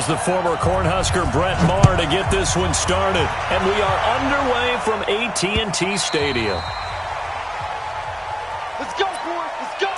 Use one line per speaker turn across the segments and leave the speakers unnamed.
Here's the former Cornhusker Brett Maher to get this one started. And we are underway from AT&T Stadium.
Let's go, boys. Let's go.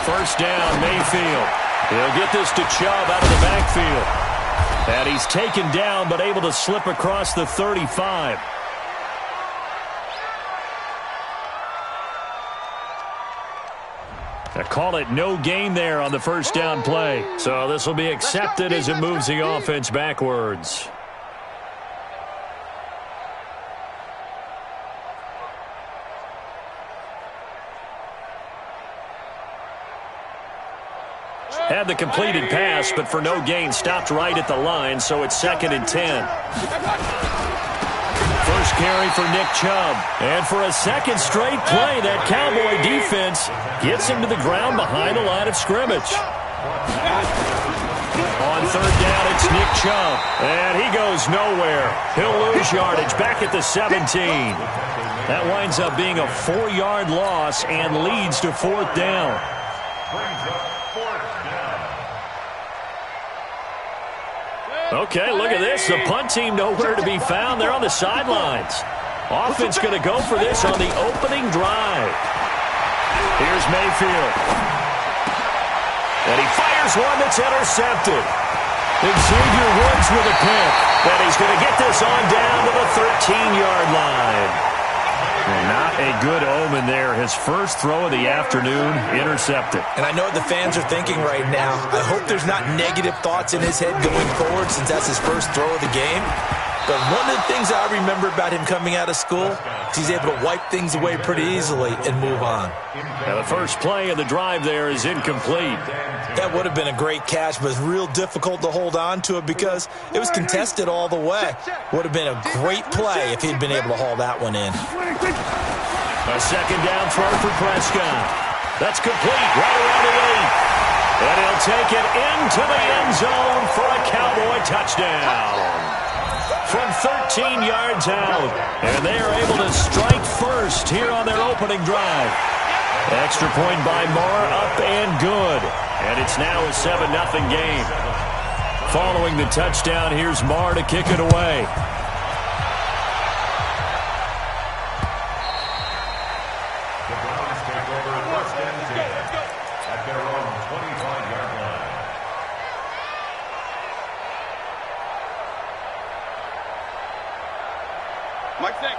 First down, Mayfield. He'll get this to Chubb out of the backfield. And he's taken down, but able to slip across the 35. They call it no gain there on the first down play. So this will be accepted as it moves the offense backwards. Had the completed pass, but for no gain, stopped right at the line, so it's 2nd and 10. First carry for Nick Chubb. And for a second straight play, that Cowboy defense gets him to the ground behind the line of scrimmage. On third down, it's Nick Chubb. And he goes nowhere. He'll lose yardage back at the 17. That winds up being a 4-yard loss and leads to 4th down. Okay, look at this. The punt team nowhere to be found. They're on the sidelines. Offense going to go for this on the opening drive. Here's Mayfield. And he fires one that's intercepted. Xavier Woods with a pick. And he's going to get this on down to the 13-yard line. And not a good omen there. His first throw of the afternoon, intercepted.
And I know what the fans are thinking right now. I hope there's not negative thoughts in his head going forward since that's his first throw of the game. But one of the things I remember about him coming out of school is he's able to wipe things away pretty easily and move on.
Now the first play of the drive there is incomplete.
That would have been a great catch, but it's real difficult to hold on to it because it was contested all the way. Would have been a great play if he'd been able to haul that one in.
A second down throw for Prescott. That's complete right around the 8. And he'll take it into the end zone for a Cowboy touchdown. From 13 yards out. And they are able to strike first here on their opening drive. Extra point by Maher, up and good. And it's now a 7-0 game. Following the touchdown, here's Maher to kick it away.
The Browns take over 1st and 10 at their own 25-yard line.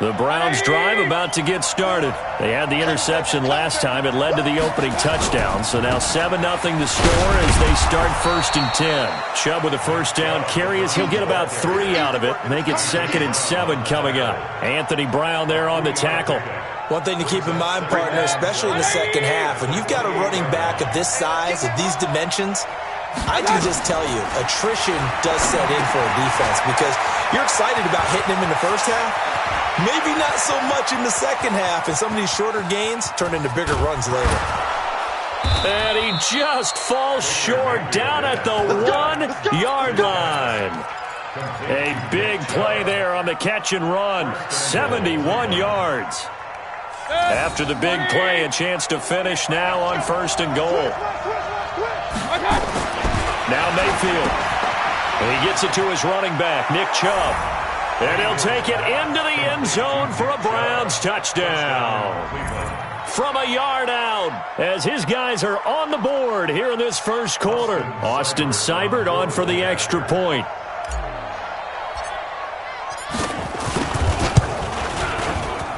The Browns drive about to get started. They had the interception last time. It led to the opening touchdown. So now 7-0 to score as they start 1st and 10. Chubb with a first down carry as he'll get about 3 out of it. Make it 2nd and 7 coming up. Anthony Brown there on the tackle.
One thing to keep in mind, partner, especially in the second half, when you've got a running back of this size, of these dimensions, I can just tell you, attrition does set in for a defense because you're excited about hitting him in the first half. Maybe not so much in the second half, and some of these shorter gains turn into bigger runs later.
And he just falls short down at the 1-yard line. A big play there on the catch and run. 71 yards. After the big play, a chance to finish now on 1st and goal. Now Mayfield. And he gets it to his running back, Nick Chubb. And he'll take it into the end zone for a Browns touchdown. From a yard out, as his guys are on the board here in this first quarter. Austin Seibert on for the extra point.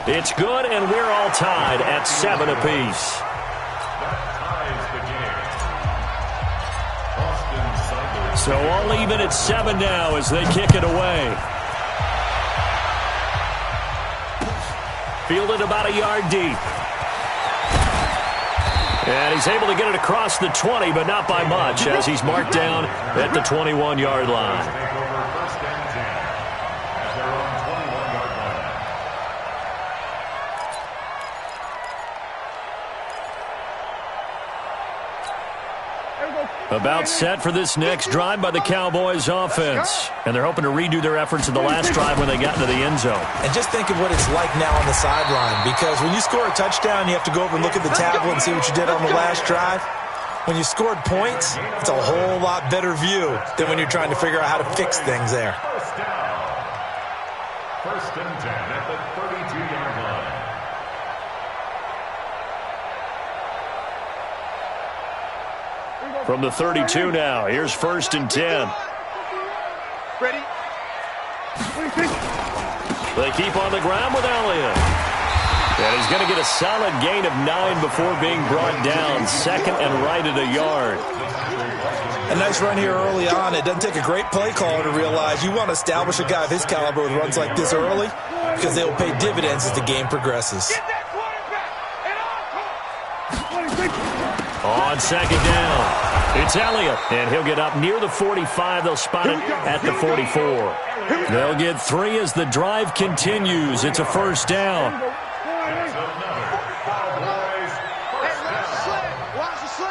It's good, and we're all tied at 7 apiece. So all even at 7 now as they kick it away. Fielded about a yard deep. And he's able to get it across the 20, but not by much, as he's marked down at the 21-yard line.
First and 10 at their own 21-yard line.
About set for this next drive by the Cowboys offense. And they're hoping to redo their efforts in the last drive when they got into the end zone.
And just think of what it's like now on the sideline, because when you score a touchdown, you have to go over and look at the tablet and see what you did on the last drive. When you scored points, it's a whole lot better view than when you're trying to figure out how to fix things there.
First down. First and 10 at the 32-yard line.
From the 32 now, here's first and 10.
Ready?
They keep on the ground with Elliott. And he's going to get a solid gain of 9 before being brought down. Second and right at a yard.
A nice run here early on. It doesn't take a great play caller to realize you want to establish a guy of his caliber with runs like this early, because they will pay dividends as the game progresses.
On second down, it's Elliott, and he'll get up near the 45. They'll spot it at the 44. They'll get 3 as the drive continues. It's a first down.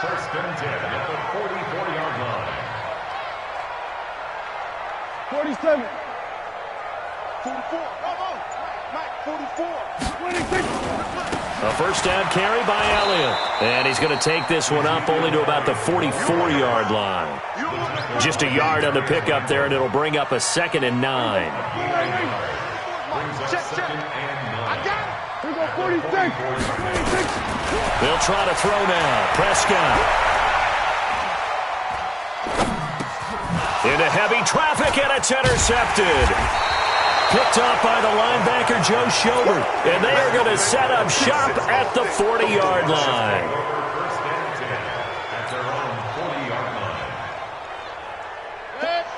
First and 10 at the 44-yard line.
47. 44. Mike, 44.
A first down carry by Elliott. And he's going to take this one up only to about the 44-yard line. Just a yard on the pickup there, and it'll bring up a second and 9.
Brings up second and 9.
Here we go, 46. 46.
They'll try to throw now. Prescott. Into heavy traffic, and it's intercepted. Picked off by the linebacker, Joe Schobert. And they are going to set up shop at the 40-yard line.
First and 10 at their own 40-yard line.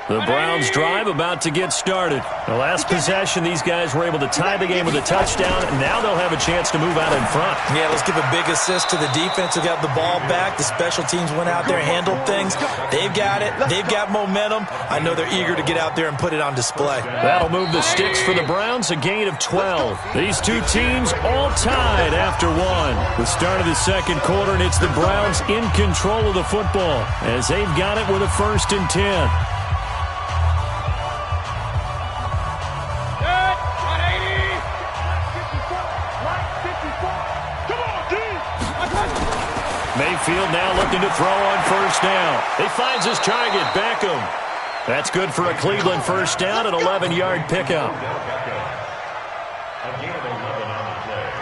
The Browns drive about to get started. The last possession, these guys were able to tie the game with a touchdown, and now they'll have a chance to move out in front.
Yeah, let's give a big assist to the defense who got the ball back. The special teams went out there and handled things. They've got it. They've got momentum. I know they're eager to get out there and put it on display.
That'll move the sticks for the Browns, a gain of 12. These two teams all tied after one. The start of the second quarter, and it's the Browns in control of the football as they've got it with a first and 10. Mayfield now looking to throw on first down. He finds his target, Beckham. That's good for a Cleveland first down, an 11-yard pickup.
A gain of 11 on the play.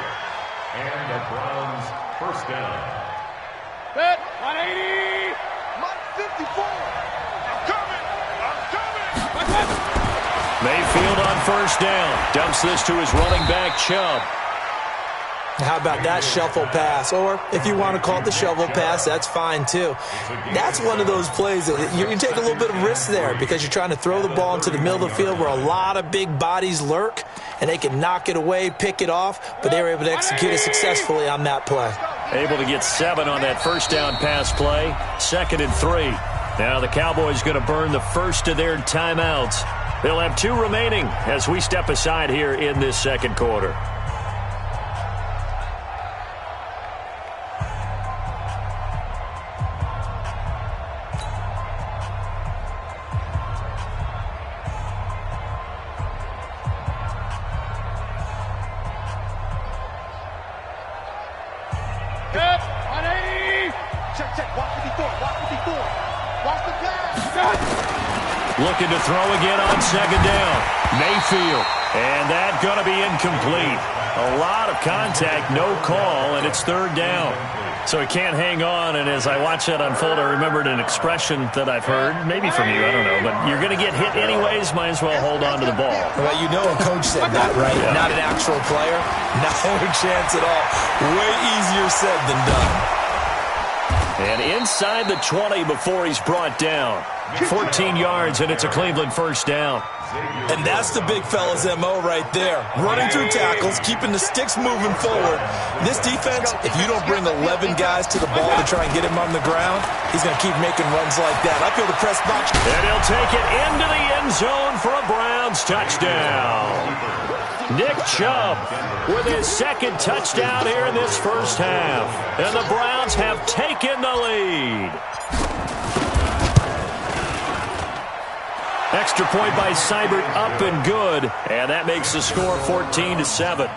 And the Browns first down.
180. Mike, 54. I'm coming.
Mayfield on first down. Dumps this to his running back, Chubb.
How about that shuffle pass? Or if you want to call it the shovel pass, that's fine too. That's one of those plays that you take a little bit of risk there because you're trying to throw the ball into the middle of the field where a lot of big bodies lurk, and they can knock it away, pick it off, but they were able to execute it successfully on that play.
Able to get 7 on that first down pass play. Second and 3. Now the Cowboys going to burn the first of their timeouts. They'll have 2 remaining as we step aside here in this second quarter. Looking to throw again on second down. Mayfield. And that going to be incomplete. A lot of contact, no call, and it's third down. So he can't hang on, and as I watch that unfold, I remembered an expression that I've heard, maybe from you, I don't know, but you're going to get hit anyways, might as well hold on to the ball.
Well, you know a coach said that, right?
Yeah.
Not an actual player. No chance at all. Way easier said than done.
And inside the 20 before he's brought down. 14 yards, and it's a Cleveland first down.
And that's the big fella's MO right there. Running through tackles, keeping the sticks moving forward. This defense, if you don't bring 11 guys to the ball to try and get him on the ground, he's going to keep making runs like that. I feel the press box.
And he'll take it into the end zone for a Browns touchdown. Nick Chubb with his second touchdown here in this first half. And the Browns have taken the lead. Extra point by Seibert, up and good. And that makes the score 14-7.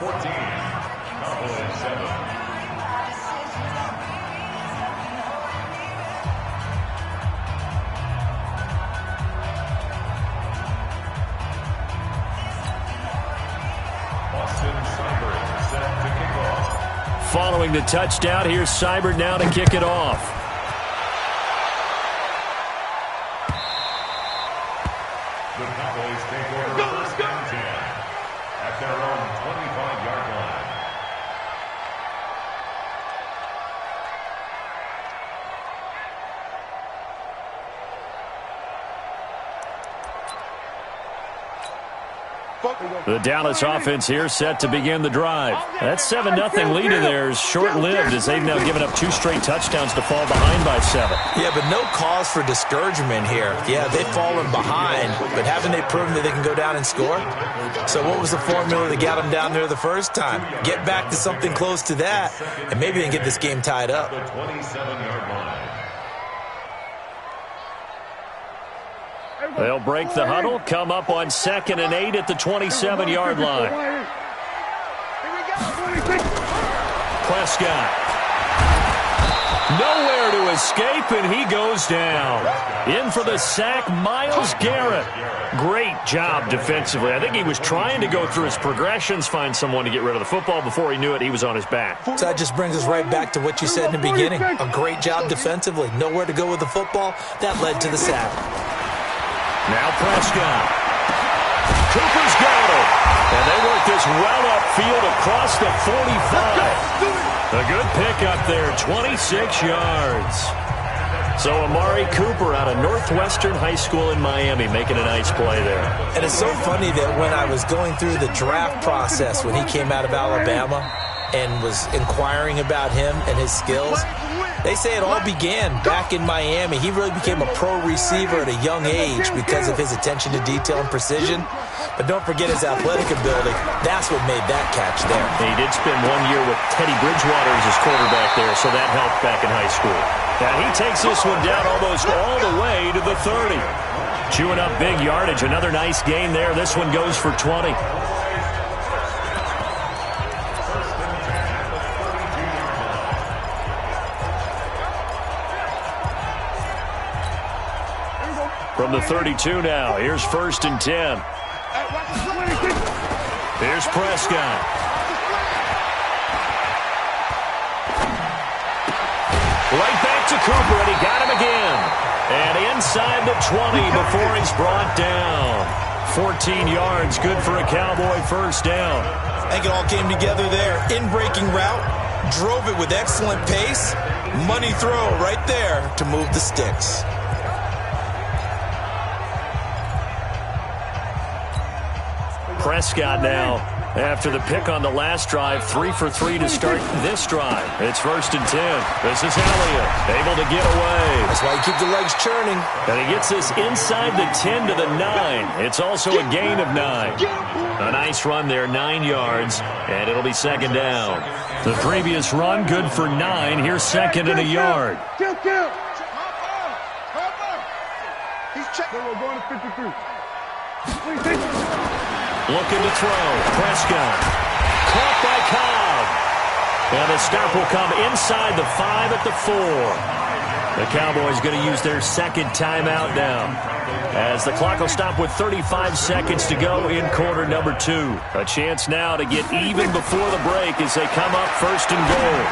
Following the touchdown, here's Seibert now to kick it off.
The Cowboys take over first and 10 at their own 25-yard line.
The Dallas offense here set to begin the drive. That 7-0 lead of theirs short-lived as they've now given up 2 straight touchdowns to fall behind by 7.
Yeah, but no cause for discouragement here. Yeah, they've fallen behind, but haven't they proven that they can go down and score? So what was the formula that got them down there the first time? Get back to something close to that, and maybe they can get this game tied up.
The 27-yard line.
They'll break the huddle, come up on 2nd and 8 at the 27-yard line. Prescott. Nowhere to escape, and he goes down. In for the sack, Myles Garrett. Great job defensively. I think he was trying to go through his progressions, find someone to get rid of the football. Before he knew it, he was on his back.
So that just brings us right back to what you said in the beginning. A great job defensively. Nowhere to go with the football. That led to the sack.
Now Prescott. Cooper's got it. And they work this well upfield across the 45. A good pickup there, 26 yards. So Amari Cooper out of Northwestern High School in Miami making a nice play there.
And it's so funny that when I was going through the draft process when he came out of Alabama and was inquiring about him and his skills, they say it all began back in Miami. He really became a pro receiver at a young age because of his attention to detail and precision. But don't forget his athletic ability. That's what made that catch there.
He did spend 1 year with Teddy Bridgewater as his quarterback there, so that helped back in high school. Now he takes this one down almost all the way to the 30. Chewing up big yardage. Another nice gain there. This one goes for 20. From the 32 now, here's 1st and 10. Here's Prescott. Right back to Cooper, and he got him again. And inside the 20 before he's brought down. 14 yards, good for a Cowboy first down.
I think it all came together there. In-breaking route, drove it with excellent pace. Money throw right there to move the sticks.
Prescott now, after the pick on the last drive, 3 for 3 to start this drive. It's 1st and 10. This is Elliott, able to get away.
That's why you keep the legs churning.
And he gets this inside the 10 to the 9. It's also a gain of 9. A nice run there, 9 yards, and it'll be 2nd down. The previous run, good for 9. Here's 2nd and a yard.
He's checking. We're going to 53.
Looking to throw. Prescott. Caught by Cobb. And the stop will come inside the 5 at the 4. The Cowboys going to use their 2nd timeout now, as the clock will stop with 35 seconds to go in quarter number 2. A chance now to get even before the break as they come up 1st and goal.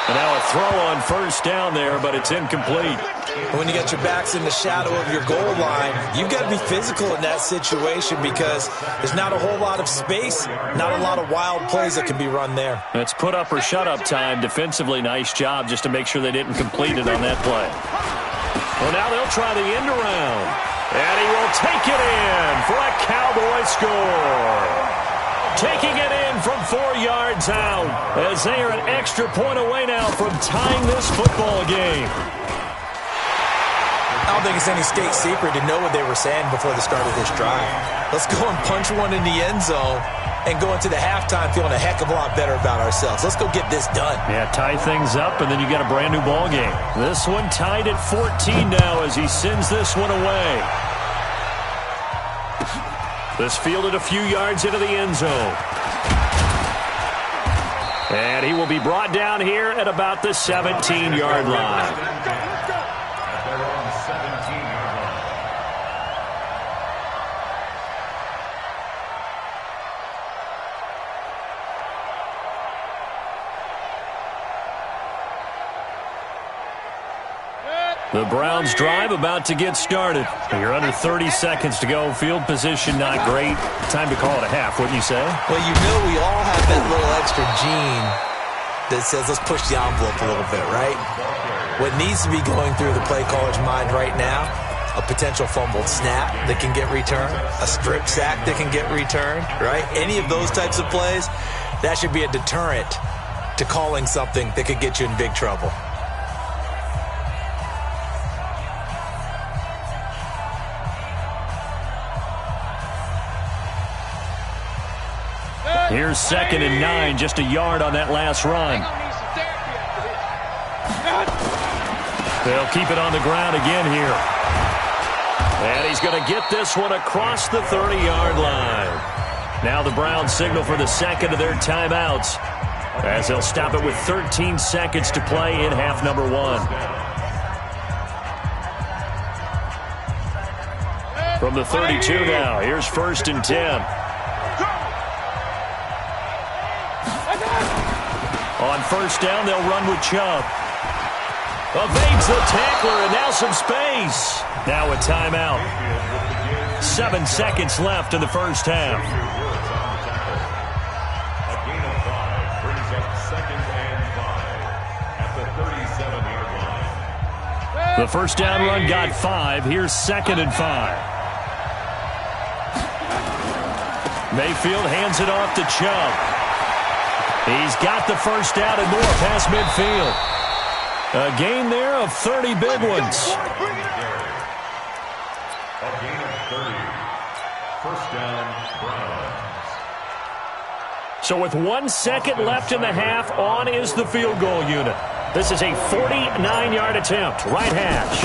And now a throw on 1st down there, but it's incomplete.
When you got your backs in the shadow of your goal line, you've got to be physical in that situation because there's not a whole lot of space, not a lot of wild plays that can be run there.
It's put up or shut up time. Defensively, nice job just to make sure they didn't complete it on that play. Well, now they'll try the end around. And he will take it in for a Cowboy score. Taking it in from 4 yards out as they are an extra point away now from tying this football game.
I don't think it's any state secret to know what they were saying before the start of this drive. Let's go and punch one in the end zone and go into the halftime feeling a heck of a lot better about ourselves. Let's go get this done.
Yeah, tie things up, and then you got a brand-new ball game. This one tied at 14 now as he sends this one away. This fielded a few yards into the end zone. And he will be brought down here at about the 17-yard line. The Browns drive about to get started. You're under 30 seconds to go. Field position not great. Time to call it a half, wouldn't you say?
Well, you know we all have that little extra gene that says let's push the envelope a little bit, right? What needs to be going through the play caller's mind right now, a potential fumbled snap that can get returned, a strip sack that can get returned, right? Any of those types of plays, that should be a deterrent to calling something that could get you in big trouble.
Here's 2nd and 9, just a yard on that last run. They'll keep it on the ground again here. And he's going to get this one across the 30-yard line. Now the Browns signal for the second of their timeouts as they'll stop it with 13 seconds to play in half number 1. From the 32 now, here's 1st and 10. On 1st down, they'll run with Chubb. Evades the tackler, and now some space. Now a timeout. 7 seconds left in the first half.
A gain of 5 brings up 2nd and 5 at the 37-yard line.
The first down run got 5. Here's 2nd and 5. Mayfield hands it off to Chubb. He's got the first down and more past midfield. A gain there of 30 big ones.
A gain of 30. First down, Browns.
So with 1 second left in the half, on is the field goal unit. This is a 49-yard attempt. Right hash.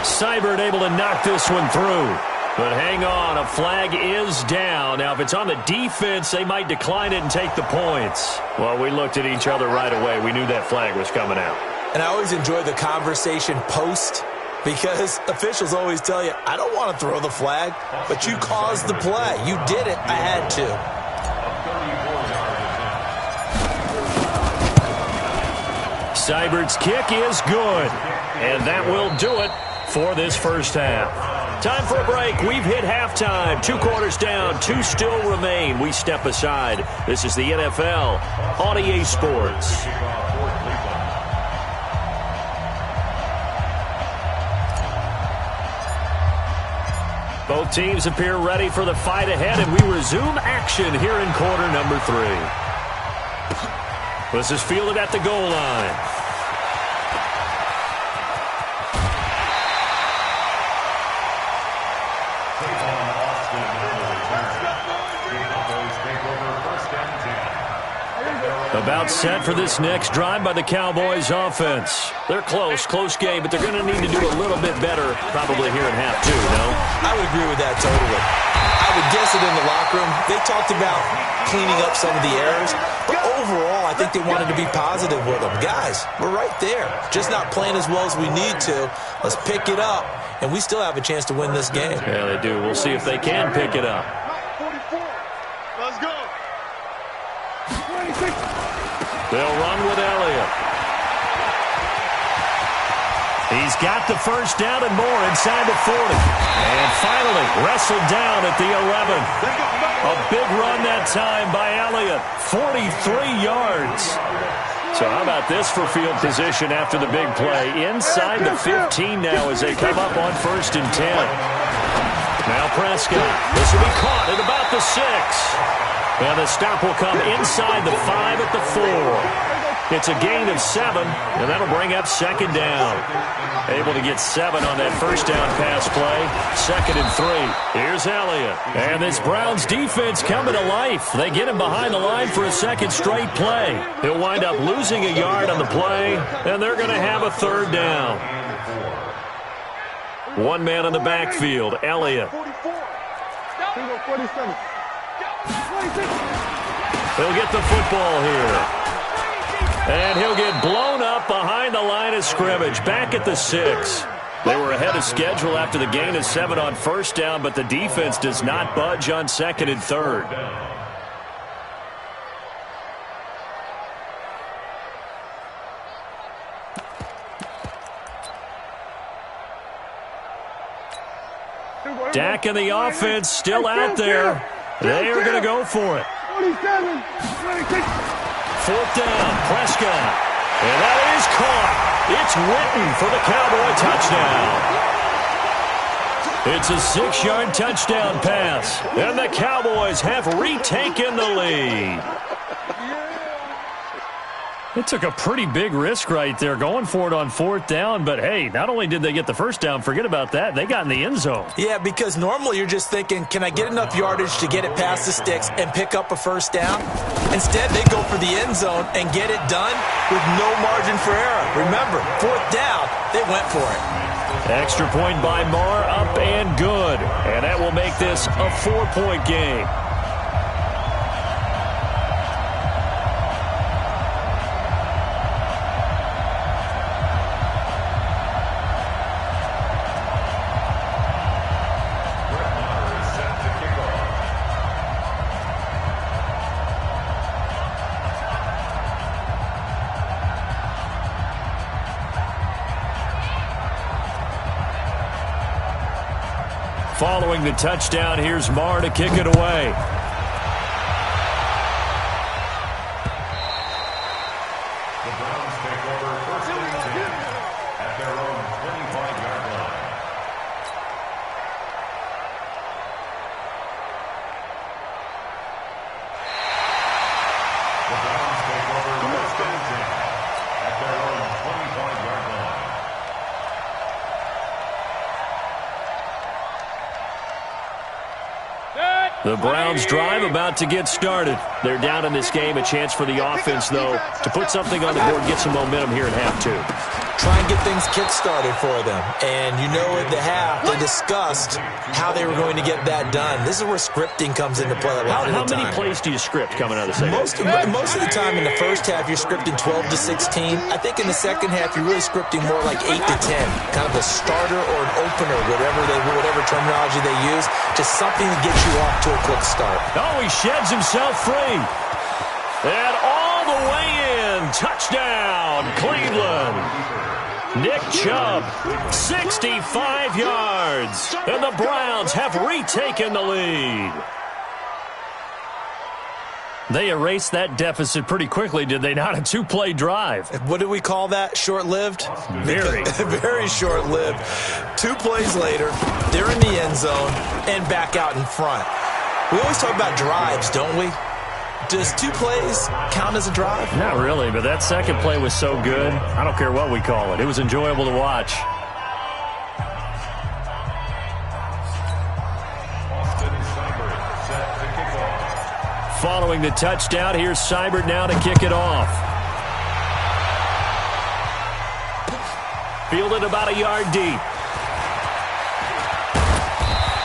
Seibert able to knock this one through. But hang on, a flag is down. Now, if it's on the defense, they might decline it and take the points. Well, we looked at each other right away. We knew that flag was coming out.
And I always enjoy the conversation post because officials always tell you, I don't want to throw the flag, but you caused the play. You did it. I had to.
Seibert's kick is good. And that will do it for this first half. Time for a break. We've hit halftime. 2 quarters down. 2 still remain. We step aside. This is the NFL on EA Sports. Both teams appear ready for the fight ahead, and we resume action here in quarter number 3. This is fielded at the goal line. About set for this next drive by the Cowboys offense. They're close game, but they're going to need to do a little bit better probably here in half 2, no?
I would agree with that totally. I would guess it in the locker room. They talked about cleaning up some of the errors, but overall I think they wanted to be positive with them. Guys, we're right there. Just not playing as well as we need to. Let's pick it up, and we still have a chance to win this game.
Yeah, they do. We'll see if they can pick it up.
44. Let's go. 26.
They'll run with Elliott. He's got the first down and more inside the 40. And finally wrestled down at the 11. A big run that time by Elliott. 43 yards. So how about this for field position after the big play? Inside the 15 now as they come up on 1st and 10. Now Prescott. This will be caught at about the 6. And the stop will come inside the 5 at the 4. It's a gain of 7, and that'll bring up 2nd down. Able to get 7 on that 1st down pass play. 2nd and 3. Here's Elliott. And this Browns defense coming to life. They get him behind the line for a 2nd straight play. He'll wind up losing a yard on the play, and they're going to have a 3rd down. One man on the backfield, Elliott. He'll get the football here. And he'll get blown up behind the line of scrimmage, back at the 6. They were ahead of schedule after the gain of 7 on 1st down, but the defense does not budge on 2nd and 3rd. Dak and the offense still out there. They are going to go for it. 4th down, Prescott. And that is caught. It's Witten for the Cowboy touchdown. It's a 6-yard touchdown pass. And the Cowboys have retaken the lead. It took a pretty big risk right there going for it on 4th down. But, hey, not only did they get the 1st down, forget about that, they got in the end zone.
Yeah, because normally you're just thinking, can I get enough yardage to get it past the sticks and pick up a 1st down? Instead, they go for the end zone and get it done with no margin for error. Remember, 4th down, they went for it.
Extra point by Marr, up and good. And that will make this a 4-point game. Following the touchdown, here's Marr to kick it away.
The Browns take over 1st and 10 at their own 25-yard line. The Browns take over 1st and 10 at their own 25-yard line.
The Browns drive about to get started. They're down in this game. A chance for the offense, though, to put something on the board, get some momentum here in half 2.
Try and get things kick-started for them. And you know at the half, they discussed how they were going to get that done. This is where scripting comes into play a lot of the time.
How many plays do you script coming out of the second?
Most of the time in the first half, you're scripting 12 to 16. I think in the second half, you're really scripting more like 8 to 10. Kind of a starter or an opener, whatever terminology they use. Just something to get you off to a quick start.
Oh, he sheds himself free. And all the way in. Touchdown, Cleveland. Nick Chubb, 65 yards. And the Browns have retaken the lead. They erased that deficit pretty quickly, did they not? A 2-play drive.
What do we call that? Short-lived?
Very.
Very short-lived. 2 plays later, they're in the end zone and back out in front. We always talk about drives, don't we? Does 2 plays count as a drive?
Not really, but that second play was so good. I don't care what we call it. It was enjoyable to watch. Following the touchdown, here's Seibert now to kick it off. Fielded about a yard deep.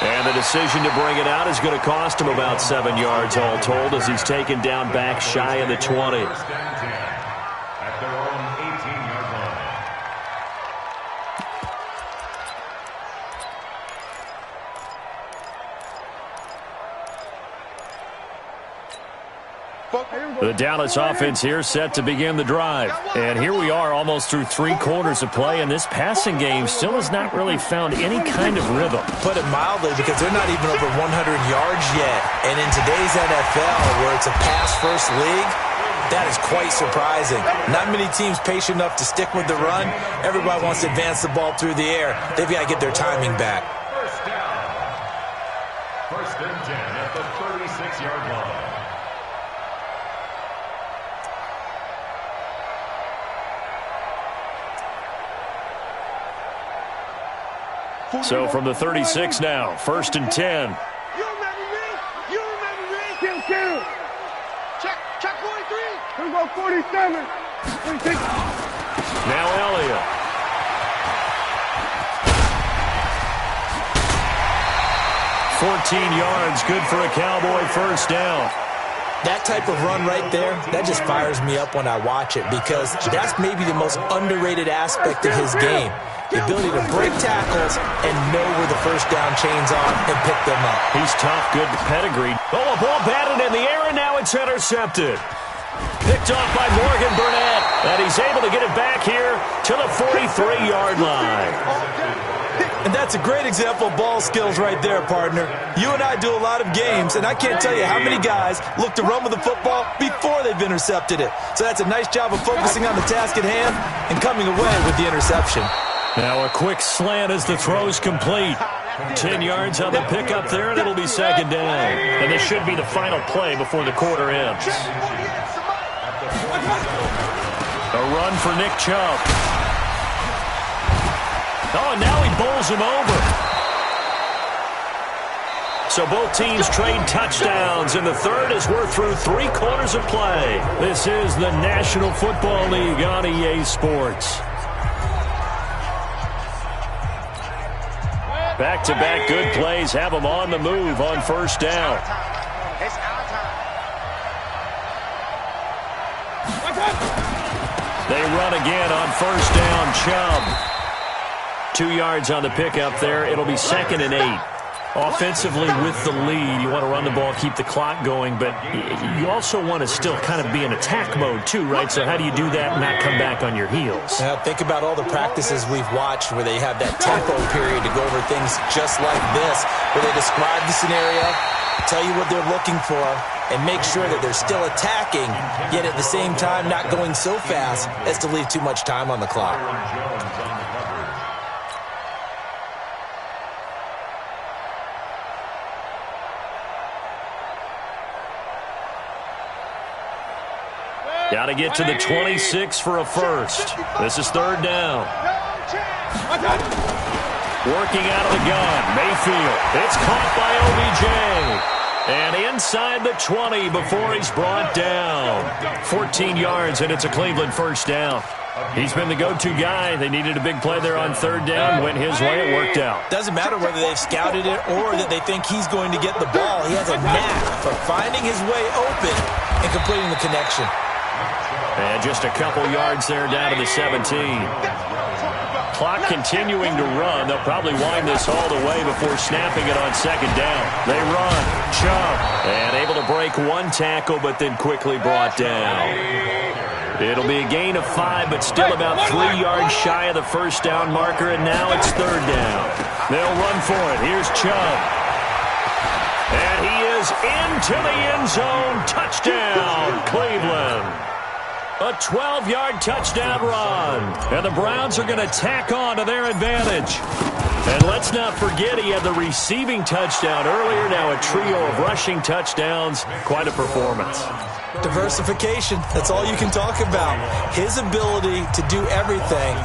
And the decision to bring it out is going to cost him about 7 yards all told as he's taken down back shy of the 20.
At their own 18-yard line.
The Dallas offense here set to begin the drive. And here we are almost through 3 quarters of play, and this passing game still has not really found any kind of rhythm.
Put it mildly, because they're not even over 100 yards yet. And in today's NFL, where it's a pass-first league, That is quite surprising. Not many teams patient enough to stick with the run. Everybody wants to advance the ball through the air. They've got to get their timing back.
First down. First and 10 at the 36-yard line.
So from the 36 now, first and 10.
You remember me? You remember me? Kill. Check 43. Here we go, 47. 46.
Now Elliott. $14 yards, good for a Cowboy first down.
That type of run right there, that just fires me up when I watch it because that's maybe the most underrated aspect of his game. The ability to break tackles and know where the first down chains are and pick them up.
He's tough, good pedigree. Oh, a ball batted in the air, and now it's intercepted. Picked off by Morgan Burnett, and he's able to get it back here to the 43-yard line.
And that's a great example of ball skills right there, partner. You and I do a lot of games, and I can't tell you how many guys look to run with the football before they've intercepted it. So that's a nice job of focusing on the task at hand and coming away with the interception.
Now a quick slant as the throw's complete. 10 yards on the pickup there, and it'll be second down. And this should be the final play before the quarter ends. A run for Nick Chubb. Oh, and now he bowls him over. So both teams trade touchdowns, and the third as we're through 3 quarters of play. This is the National Football League on EA Sports. Back-to-back good plays have them on the move on first down.
It's our time.
They run again on first down. Chubb. 2 yards on the pickup there. It'll be second and 8. Offensively with the lead, you want to run the ball, keep the clock going, but you also want to still kind of be in attack mode too, right? So how do you do that and not come back on your heels?
Think about all the practices we've watched where they have that tempo period to go over things just like this, where they describe the scenario, tell you what they're looking for, and make sure that they're still attacking, yet at the same time not going so fast as to leave too much time on the clock.
Got to get to the 26 for a first. This is third down. Working out of the gun, Mayfield. It's caught by OBJ. And inside the 20 before he's brought down. 14 yards, and it's a Cleveland first down. He's been the go-to guy. They needed a big play there on third down. Went his way. It worked out.
Doesn't matter whether they've scouted it or that they think he's going to get the ball. He has a knack for finding his way open and completing the connection.
And just a couple yards there down to the 17. Clock continuing to run. They'll probably wind this all the way before snapping it on second down. They run. Chubb. And able to break one tackle, but then quickly brought down. It'll be a gain of 5, but still about 3 yards shy of the first down marker, and now it's third down. They'll run for it. Here's Chubb. And he is into the end zone. Touchdown, Cleveland. A 12-yard touchdown run. And the Browns are going to tack on to their advantage. And let's not forget he had the receiving touchdown earlier. Now a trio of rushing touchdowns. Quite a performance.
Diversification. That's all you can talk about. His ability to do everything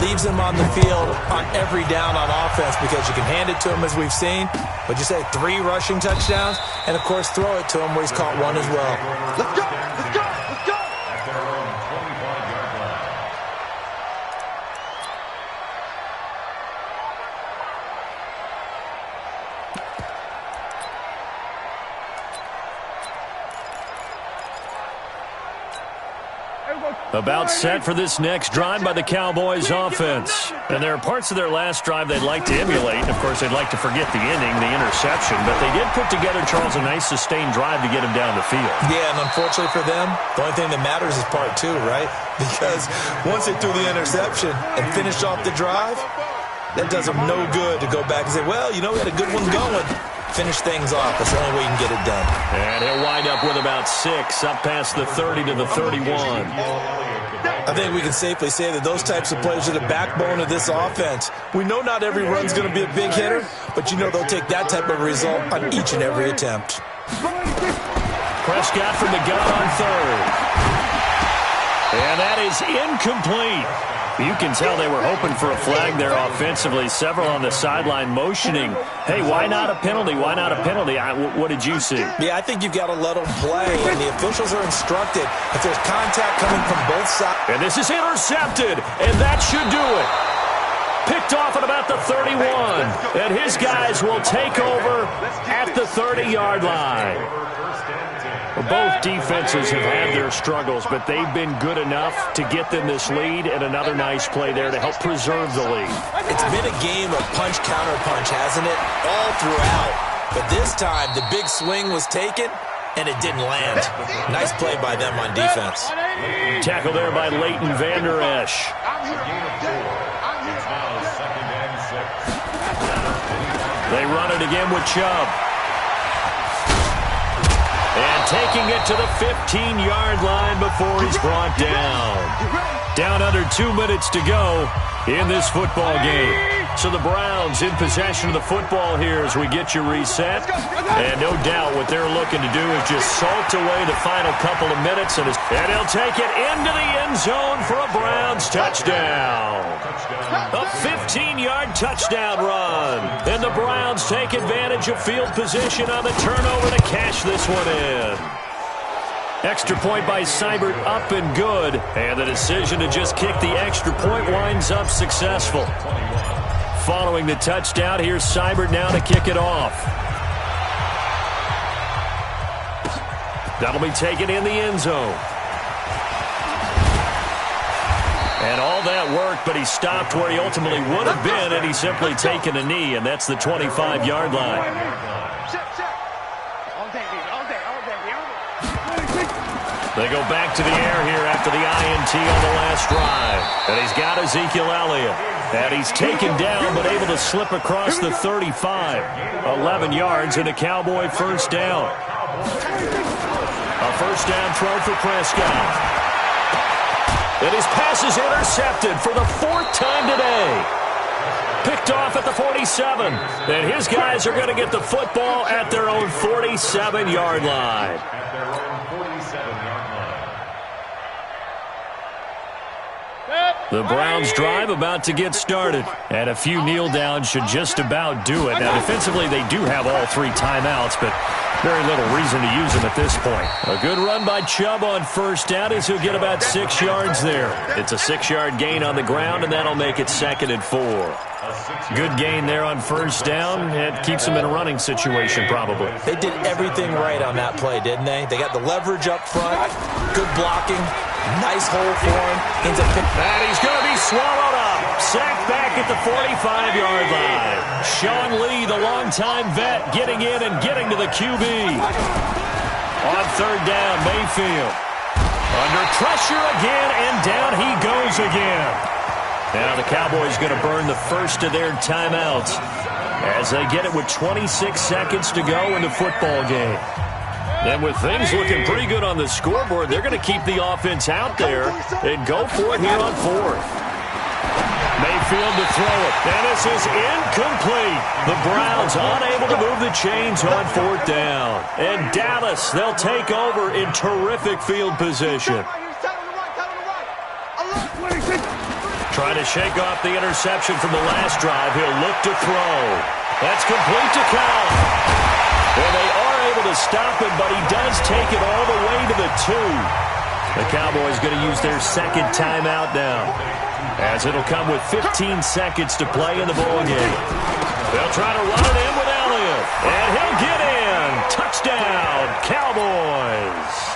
leaves him on the field on every down on offense because you can hand it to him as we've seen. What'd you say? 3 rushing touchdowns? And, of course, throw it to him where he's caught 1 as well.
Let's go. Let's go. Let's go.
At their own 25-yard line.
About set for this next drive by the Cowboys offense. And there are parts of their last drive they'd like to emulate. Of course, they'd like to forget the ending, the interception. But they did put together, Charles, a nice sustained drive to get him down the field.
Yeah, and unfortunately for them, the only thing that matters is part 2, right? Because once they threw the interception and finished off the drive, that does them no good to go back and say, well, you know, we had a good one going. Finish things off. That's the only way you can get it done.
And he'll wind up with about 6, up past the 30 to the 31.
I think we can safely say that those types of players are the backbone of this offense. We know not every run's going to be a big hitter, but you know they'll take that type of result on each and every attempt.
Prescott from the gun on third. And that is incomplete. You can tell they were hoping for a flag there offensively. Several on the sideline motioning, hey, why not a penalty? Why not a penalty? What did you see?
Yeah, I think you've got to let them play, and the officials are instructed if there's contact coming from both sides.
And this is intercepted, and that should do it. Picked off at about the 31, and his guys will take over at the 30-yard line. Both defenses have had their struggles, but they've been good enough to get them this lead, and another nice play there to help preserve the lead.
It's been a game of punch-counter-punch, hasn't it? All throughout. But this time, the big swing was taken, and it didn't land. Nice play by them on defense.
Tackle there by Leighton Vander Esch. They run it again with Chubb. And taking it to the 15-yard line before he's brought down. Down under 2 minutes to go in this football game. So the Browns in possession of the football here as we get you reset. And no doubt what they're looking to do is just salt away the final couple of minutes. And he'll take it into the end zone for a Browns touchdown. A 15-yard touchdown run. And the Browns take advantage of field position on the turnover to cash this one in. Extra point by Seibert up and good. And the decision to just kick the extra point winds up successful. Following the touchdown, here's Seibert now to kick it off. That'll be taken in the end zone. And all that worked, but he stopped where he ultimately would have been, and he's simply taken a knee, and that's the 25-yard line. They go back to the air here after the INT on the last drive. And he's got Ezekiel Elliott. And he's taken down but able to slip across the 35. 11 yards and a Cowboy first down. A first down throw for Prescott. And his pass is intercepted for the 4th time today. Picked off at the 47. And his guys are going to get the football at their own 47-yard line. The Browns drive about to get started. And a few kneel downs should just about do it. Now, defensively, they do have all 3 timeouts, but very little reason to use them at this point. A good run by Chubb on first down as he'll get about 6 yards there. It's a 6-yard gain on the ground, and that'll make it 2nd and 4. Good gain there on first down. It keeps them in a running situation, probably.
They did everything right on that play, didn't they? They got the leverage up front, good blocking, nice hole for him. And
he's going to be swallowed up. Sacked back at the 45-yard line. Sean Lee, the longtime vet, getting in and getting to the QB. On third down, Mayfield. Under pressure again, and down he goes again. Now the Cowboys going to burn the first of their timeouts as they get it with 26 seconds to go in the football game. And with things looking pretty good on the scoreboard, they're going to keep the offense out there and go for it here on 4th. Mayfield to throw it. And this is incomplete. The Browns unable to move the chains on 4th down. And Dallas, they'll take over in terrific field position. Trying to shake off the interception from the last drive. He'll look to throw. That's complete to Cobb. And they are able to stop him, but he does take it all the way to the 2. The Cowboys going to use their 2nd timeout now, as it'll come with 15 seconds to play in the ball game. They'll try to run it in with Elliott. And he'll get in. Touchdown, Cowboys.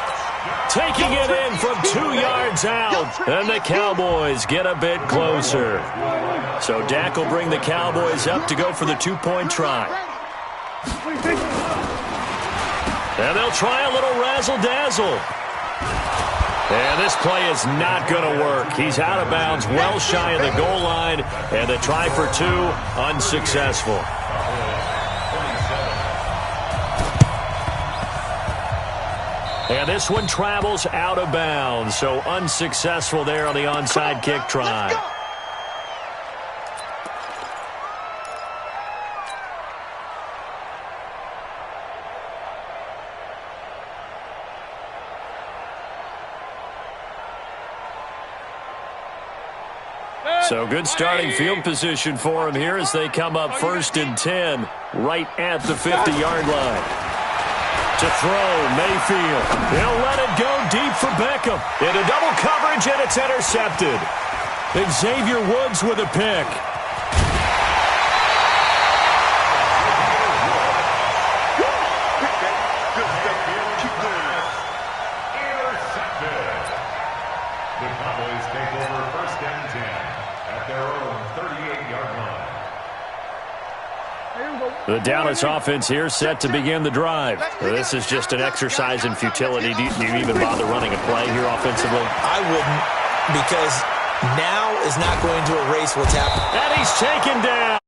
Taking it in from 2 yards out. And the Cowboys get a bit closer. So Dak will bring the Cowboys up to go for the 2-point try. And they'll try a little razzle-dazzle. And this play is not going to work. He's out of bounds, well shy of the goal line. And the try for 2, unsuccessful. And this one travels out of bounds, so unsuccessful there on the onside kick try. So good starting field position for him here as they come up 1st and 10 right at the 50-yard line. To throw, Mayfield. He'll let it go deep for Beckham. Into double coverage, and it's intercepted. Xavier Woods with a pick.
The Cowboys take over 1st and 10 at their own 38-yard line.
The Dallas offense here set to begin the drive. This is just an exercise in futility. Do you even bother running a play here offensively?
I wouldn't, because now is not going to erase what's happened.
And he's taken down.